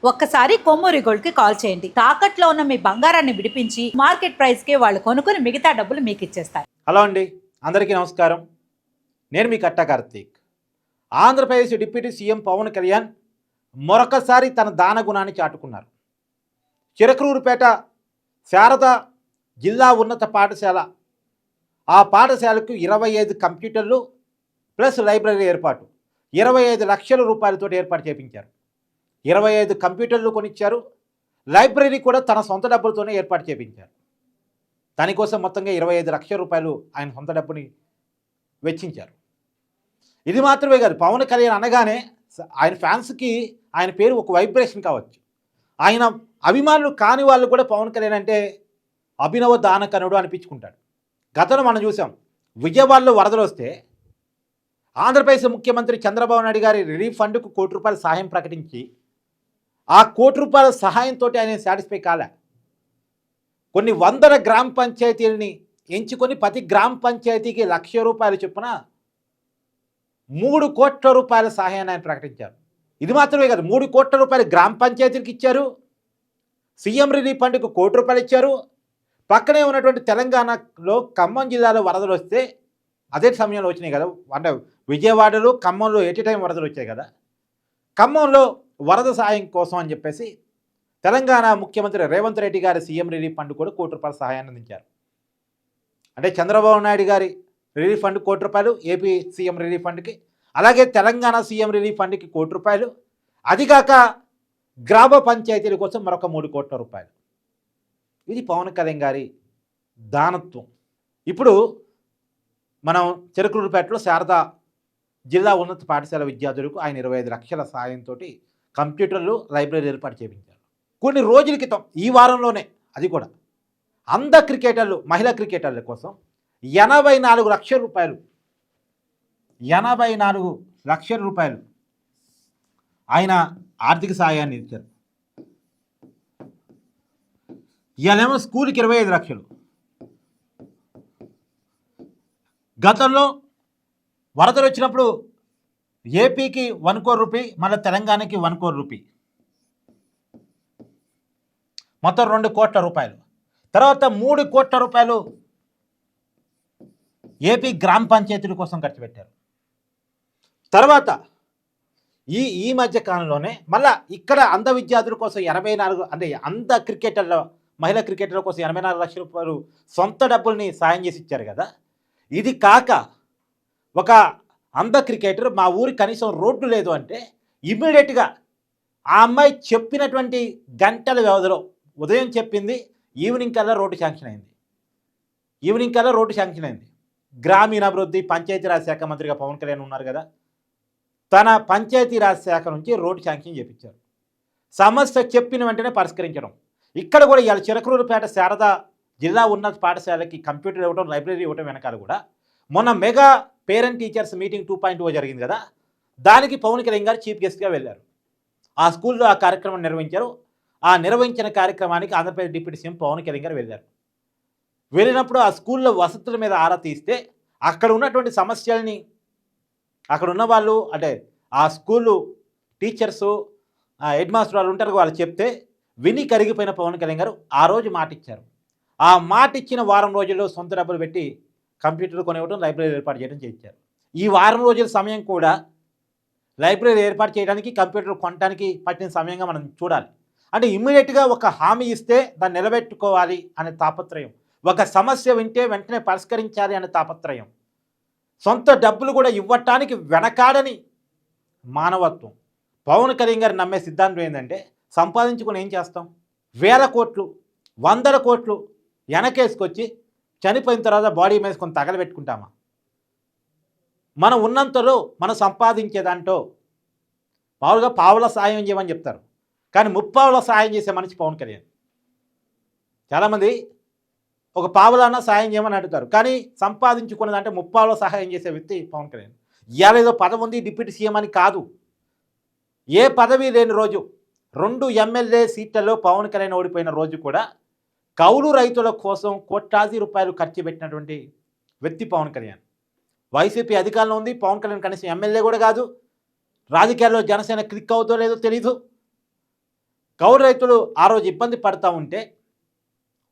ఒక్కసారి కొమ్మూరి గోల్డ్ కి కాల్ చేయండి. తాకట్లో ఉన్న మీ బంగారాన్ని విడిపించి మార్కెట్ ప్రైస్ కి వాళ్ళు కొనుక్కుని మిగతా డబ్బులు మీకు ఇచ్చేస్తారు. హలో అండి, అందరికీ నమస్కారం. నేను మీ కట్టా కార్తీక్. ఆంధ్రప్రదేశ్ డిప్యూటీ సీఎం పవన్ కళ్యాణ్ మరొకసారి తన దాన గుణాన్ని చాటుకున్నారు. చిరకలూరుపేట శారద జిల్లా ఉన్నత పాఠశాల, ఆ పాఠశాలకు 25 కంప్యూటర్లు ప్లస్ లైబ్రరీ ఏర్పాటు 25 లక్షల రూపాయలతో ఏర్పాటు చేయించారు. 25 కంప్యూటర్లు కొనిచ్చారు. లైబ్రరీ కూడా తన సొంత డబ్బులతోనే ఏర్పాటు చేయించారు. దానికోసం మొత్తంగా 25 లక్షల రూపాయలు ఆయన సొంత డబ్బుని వెచ్చించారు. ఇది మాత్రమే కాదు, పవన్ కళ్యాణ్ అనగానే ఆయన ఫ్యాన్స్కి ఆయన పేరు ఒక వైబ్రేషన్ కావచ్చు. ఆయన అభిమానులు కాని వాళ్ళు కూడా పవన్ కళ్యాణ్ అంటే అభినవ దానకనుడు అనిపించుకుంటాడు. గతంలో మనం చూసాం, విజయవాడలో వరదలు వస్తే ఆంధ్రప్రదేశ్ ముఖ్యమంత్రి చంద్రబాబు నాయుడు గారి రిలీఫ్ ఫండ్కు ₹1 కోటి సహాయం ప్రకటించి ఆ ₹1 కోటి సహాయంతో ఆయన సాటిస్ఫై కాలే. కొన్ని వందల గ్రామ పంచాయతీలని ఎంచుకొని ప్రతి గ్రామ పంచాయతీకి ₹1,00,000 చొప్పున ₹3 కోట్ల సహాయాన్ని ఆయన ప్రకటించారు. ఇది మాత్రమే కాదు, ₹3 కోట్ల గ్రామ పంచాయతీలకు ఇచ్చారు. సీఎం రిలీఫ్ ఫండ్కు ₹1 కోటి ఇచ్చారు. పక్కనే ఉన్నటువంటి తెలంగాణలో ఖమ్మం జిల్లాలో వరదలు వస్తే అదే సమయంలో వచ్చినాయి కదా, అంటే విజయవాడలో ఖమ్మంలో ఎట్ టైం వరదలు వచ్చాయి కదా, ఖమ్మంలో వరద సాయం కోసం అని చెప్పేసి తెలంగాణ ముఖ్యమంత్రి రేవంత్ రెడ్డి గారి సీఎం రిలీఫ్ ఫండ్ కూడా ₹1 కోటి సహాయాన్ని అందించారు. అంటే చంద్రబాబు నాయుడు గారి రిలీఫ్ ఫండ్ ₹1 కోటి, ఏపీ సీఎం రిలీఫ్ ఫండ్కి, అలాగే తెలంగాణ సీఎం రిలీఫ్ ఫండ్కి ₹1 కోటి, అది కాక గ్రామ పంచాయతీల కోసం మరొక ₹3 కోట్ల. ఇది పవన్ కళ్యాణ్ గారి దానత్వం. ఇప్పుడు మనం చిరకలూరుపేటలో శారదా జిల్లా ఉన్నత పాఠశాల విద్యార్థులకు ఆయన 25 లక్షల సాయంతో కంప్యూటర్లు, లైబ్రరీ ఏర్పాటు చేయించారు. కొన్ని రోజుల క్రితం, ఈ వారంలోనే, అది కూడా క్రికెటర్లు, మహిళా క్రికెటర్ల కోసం 84 లక్షల రూపాయలు, 84 లక్షల రూపాయలు ఆయన ఆర్థిక సహాయాన్ని ఇచ్చారు. ఇవాళేమో స్కూల్కి 25 లక్షలు. గతంలో వరదలు వచ్చినప్పుడు ఏపీకి ₹1 కోటి, మళ్ళీ తెలంగాణకి ₹1 కోటి, మొత్తం ₹2 కోట్ల. తర్వాత ₹3 కోట్ల ఏపీ గ్రామ పంచాయతీల కోసం ఖర్చు పెట్టారు. తర్వాత ఈ మధ్య కాలంలోనే మళ్ళా ఇక్కడ విద్యార్థుల కోసం 84, అంటే క్రికెటర్ల, మహిళా క్రికెటర్ల కోసం 84 లక్షల రూపాయలు సొంత డబ్బుల్ని సాయం చేసి ఇచ్చారు కదా. ఇది కాక ఒక క్రికెటర్, మా ఊరికి కనీసం రోడ్డు లేదు అంటే ఇమ్మీడియట్గా ఆ అమ్మాయి చెప్పినటువంటి గంటల వ్యవధిలో, ఉదయం చెప్పింది, ఈవినింగ్ కల్లా రోడ్డు శాంక్షన్ అయింది. గ్రామీణాభివృద్ధి పంచాయతీరాజ్ శాఖ మంత్రిగా పవన్ కళ్యాణ్ ఉన్నారు కదా, తన పంచాయతీరాజ్ శాఖ నుంచి రోడ్డు శాంక్షన్ చేయించారు. సమస్య చెప్పిన వెంటనే పరిష్కరించడం. ఇక్కడ కూడా ఇవాళ చిరకలూరుపేట శారదా జిల్లా ఉన్నత పాఠశాలకి కంప్యూటర్ ఇవ్వడం, లైబ్రరీ ఇవ్వడం వెనకాల కూడా మొన్న మెగా పేరెంట్ టీచర్స్ మీటింగ్ 2.0 జరిగింది కదా, దానికి పవన్ కళ్యాణ్ గారు చీఫ్ గెస్ట్గా వెళ్ళారు. ఆ స్కూల్లో ఆ కార్యక్రమం నిర్వహించారు. ఆ నిర్వహించిన కార్యక్రమానికి ఆంధ్రప్రదేశ్ డిప్యూటీ సీఎం పవన్ కళ్యాణ్ గారు వెళ్ళారు. వెళ్ళినప్పుడు ఆ స్కూల్లో వసతుల మీద ఆరా తీస్తే అక్కడ ఉన్నటువంటి సమస్యల్ని అక్కడ ఉన్న వాళ్ళు, అంటే ఆ స్కూలు టీచర్సు, హెడ్ మాస్టర్ వాళ్ళు ఉంటారు, వాళ్ళు చెప్తే విని కరిగిపోయిన పవన్ కళ్యాణ్ గారు ఆ రోజు మాట ఇచ్చారు. ఆ మాట ఇచ్చిన వారం రోజుల్లో సొంత డబ్బులు పెట్టి కంప్యూటర్లు కొనివ్వడం, లైబ్రరీ ఏర్పాటు చేయడం చేయించారు. ఈ వారం రోజుల సమయం కూడా లైబ్రరీ ఏర్పాటు చేయడానికి, కంప్యూటర్ కొనడానికి పట్టిన సమయంగా మనం చూడాలి. అంటే ఇమ్మీడియట్గా ఒక హామీ ఇస్తే దాన్ని నిలబెట్టుకోవాలి అనే తాపత్రయం, ఒక సమస్య వింటే వెంటనే పరిష్కరించాలి అనే తాపత్రయం, సొంత డబ్బులు కూడా ఇవ్వటానికి వెనకాడని మానవత్వం. పవన్ కళ్యాణ్ గారు నమ్మే సిద్ధాంతం ఏంటంటే, సంపాదించుకుని ఏం చేస్తాం, వేల కోట్లు, 100 కోట్లు వెనకేసుకొచ్చి చనిపోయిన తర్వాత బాడీ వేసుకొని తగలబెట్టుకుంటామా? మనం ఉన్నంతలో మనం సంపాదించే దాంట్లో మామూలుగా పావుల సాయం చేయమని చెప్తారు, కానీ 30 సాయం చేసే మనిషి పవన్ కళ్యాణ్. చాలామంది ఒక పావులన్నా సాయం చేయమని అడుగుతారు, కానీ సంపాదించుకున్నదంటే 30 సహాయం చేసే వ్యక్తి పవన్ కళ్యాణ్. ఇవాళ ఏదో పదవి ఉంది డిప్యూటీ సీఎం అని కాదు, ఏ పదవి లేని రోజు 2 ఎమ్మెల్యే సీట్లలో పవన్ కళ్యాణ్ ఓడిపోయిన రోజు కూడా కౌలు రైతుల కోసం ₹1,00,00,000 ఖర్చు పెట్టినటువంటి వ్యక్తి పవన్ కళ్యాణ్. వైసీపీ అధికారంలో ఉంది, పవన్ కళ్యాణ్ కనీసం ఎమ్మెల్యే కూడా కాదు, రాజకీయాల్లో జనసేన క్లిక్ అవుతో లేదో తెలీదు. కౌలు రైతులు ఆ రోజు ఇబ్బంది పడతా ఉంటే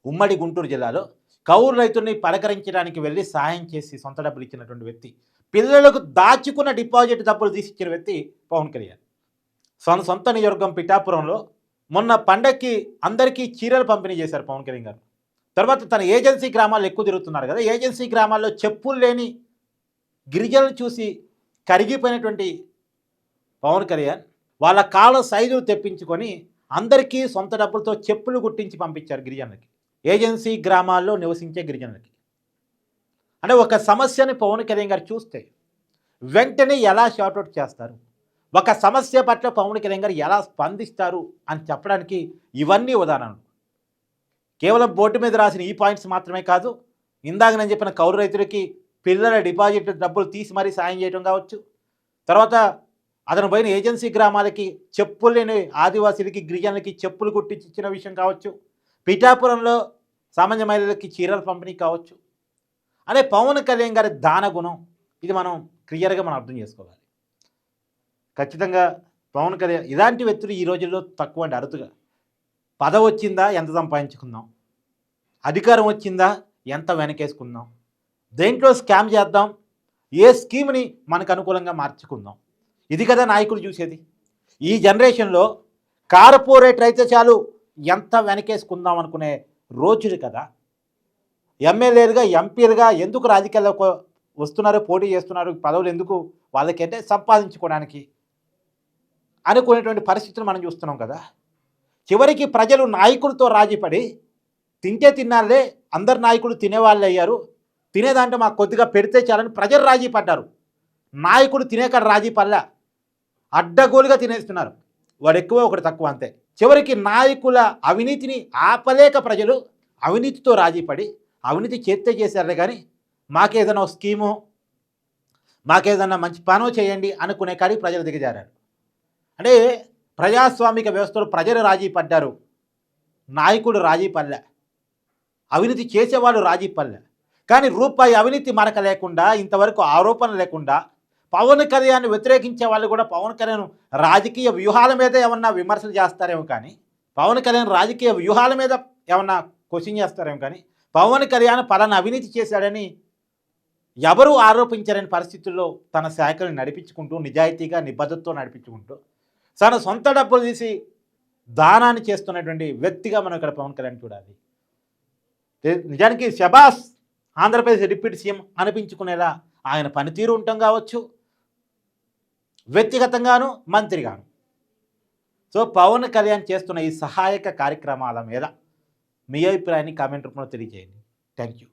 ఉమ్మడి గుంటూరు జిల్లాలో కౌలు రైతుల్ని పలకరించడానికి వెళ్ళి సాయం చేసి సొంత డబ్బులు ఇచ్చినటువంటి వ్యక్తి, పిల్లలకు దాచుకున్న డిపాజిట్ డబ్బులు తీసి ఇచ్చిన వ్యక్తి పవన్ కళ్యాణ్. సొంత నియోజకవర్గం పిఠాపురంలో మొన్న పండక్కి అందరికీ చీరలు పంపిణీ చేశారు పవన్ కళ్యాణ్ గారు. తర్వాత తన ఏజెన్సీ గ్రామాల్లో ఎక్కువ తిరుగుతున్నారు కదా, ఏజెన్సీ గ్రామాల్లో చెప్పులు లేని గిరిజనులు చూసి కరిగిపోయినటువంటి పవన్ కళ్యాణ్ వాళ్ళ కాళ్ళ సైజులు తెప్పించుకొని అందరికీ సొంత డబ్బులతో చెప్పులు గుట్టించి పంపించారు గిరిజనులకి, ఏజెన్సీ గ్రామాల్లో నివసించే గిరిజనులకి. అంటే ఒక సమస్యని పవన్ కళ్యాణ్ గారు చూస్తే వెంటనే ఎలా షార్ట్అవుట్ చేస్తారు, ఒక సమస్య పట్ల పవన్ కళ్యాణ్ గారు ఎలా స్పందిస్తారు అని చెప్పడానికి ఇవన్నీ ఉదాహరణలు. కేవలం బోర్డు మీద రాసిన ఈ పాయింట్స్ మాత్రమే కాదు, ఇందాక నేను చెప్పిన కౌలు రైతులకి పిల్లల డిపాజిట్ డబ్బులు తీసి మరీ సాయం చేయడం కావచ్చు, తర్వాత అతను పోయిన ఏజెన్సీ గ్రామాలకి చెప్పులు లేని ఆదివాసీలకి గిరిజనులకి చెప్పులు కుట్టించి ఇచ్చిన విషయం కావచ్చు, పిఠాపురంలో సామాన్య మహిళలకి చీరల పంపిణీ కావచ్చు. అనే పవన్ కళ్యాణ్ గారి దాన గుణం ఇది మనం క్లియర్గా మనం అర్థం చేసుకోవాలి. ఖచ్చితంగా పవన్ కళ్యాణ్ ఇలాంటి వ్యక్తులు ఈ రోజుల్లో తక్కువ అండి, అరుదుగా. పదవి వచ్చిందా ఎంత సంపాదించుకుందాం, అధికారం వచ్చిందా ఎంత వెనకేసుకుందాం, దేంట్లో స్కామ్ చేద్దాం, ఏ స్కీమ్ని మనకు అనుకూలంగా మార్చుకుందాం, ఇది కదా నాయకులు చూసేది. ఈ జనరేషన్లో కార్పొరేట్ అయితే చాలు ఎంత వెనకేసుకుందాం అనుకునే రోజులు కదా. ఎమ్మెల్యేలుగా ఎంపీలుగా ఎందుకు రాజకీయాల్లో వస్తున్నారు, పోటీ చేస్తున్నారు, పదవులు ఎందుకు వాళ్ళకంటే సంపాదించుకోవడానికి అనుకునేటువంటి పరిస్థితులు మనం చూస్తున్నాం కదా. చివరికి ప్రజలు నాయకులతో రాజీపడి తింటే తిన్నాళ్ళే, అందరు నాయకులు తినేవాళ్ళు అయ్యారు, తినేదాంట్లో మాకు కొద్దిగా పెడితే చాలని ప్రజలు రాజీ పడ్డారు. నాయకుడు తినేకాడ రాజీ పడలా, అడ్డగోలుగా తినేస్తున్నారు, వాడు ఎక్కువ ఒకటి తక్కువ అంతే. చివరికి నాయకుల అవినీతిని ఆపలేక ప్రజలు అవినీతితో రాజీపడి అవినీతి చేస్తే చేశారే కానీ మాకేదైనా స్కీము, మాకేదన్నా మంచి పనో చేయండి అనుకునే కాడికి ప్రజలు దిగజారారు. అంటే ప్రజాస్వామిక వ్యవస్థలో ప్రజలు రాజీ పడ్డారు, నాయకుడు రాజీ పల్లె, అవినీతి చేసేవాళ్ళు రాజీ పల్లె. కానీ రూపాయి అవినీతి మరక లేకుండా, ఇంతవరకు ఆరోపణ లేకుండా పవన్ కళ్యాణ్ వ్యతిరేకించే వాళ్ళు కూడా పవన్ కళ్యాణ్ రాజకీయ వ్యూహాల మీద ఏమన్నా విమర్శలు చేస్తారేమో కానీ, పవన్ కళ్యాణ్ రాజకీయ వ్యూహాల మీద ఏమన్నా క్వశ్చన్ చేస్తారేమో కానీ, పవన్ కళ్యాణ్ పలానా అవినీతి చేశాడని ఎవరూ ఆరోపించలేని పరిస్థితుల్లో తన శాఖలు నడిపించుకుంటూ, నిజాయితీగా నిబద్ధతతో నడిపించుకుంటూ తన సొంత డబ్బులు తీసి దానాన్ని చేస్తున్నటువంటి వ్యక్తిగా మనం ఇక్కడ పవన్ కళ్యాణ్ చూడాలి. నిజానికి శబాస్ ఆంధ్రప్రదేశ్ డిప్యూటీ సీఎం అనిపించుకునేలా ఆయన పనితీరు ఉండటం కావచ్చు, వ్యక్తిగతంగాను మంత్రిగాను. సో పవన్ కళ్యాణ్ చేస్తున్న ఈ సహాయక కార్యక్రమాల మీద మీ అభిప్రాయాన్ని కామెంట్ రూపంలో తెలియజేయండి. Thank you.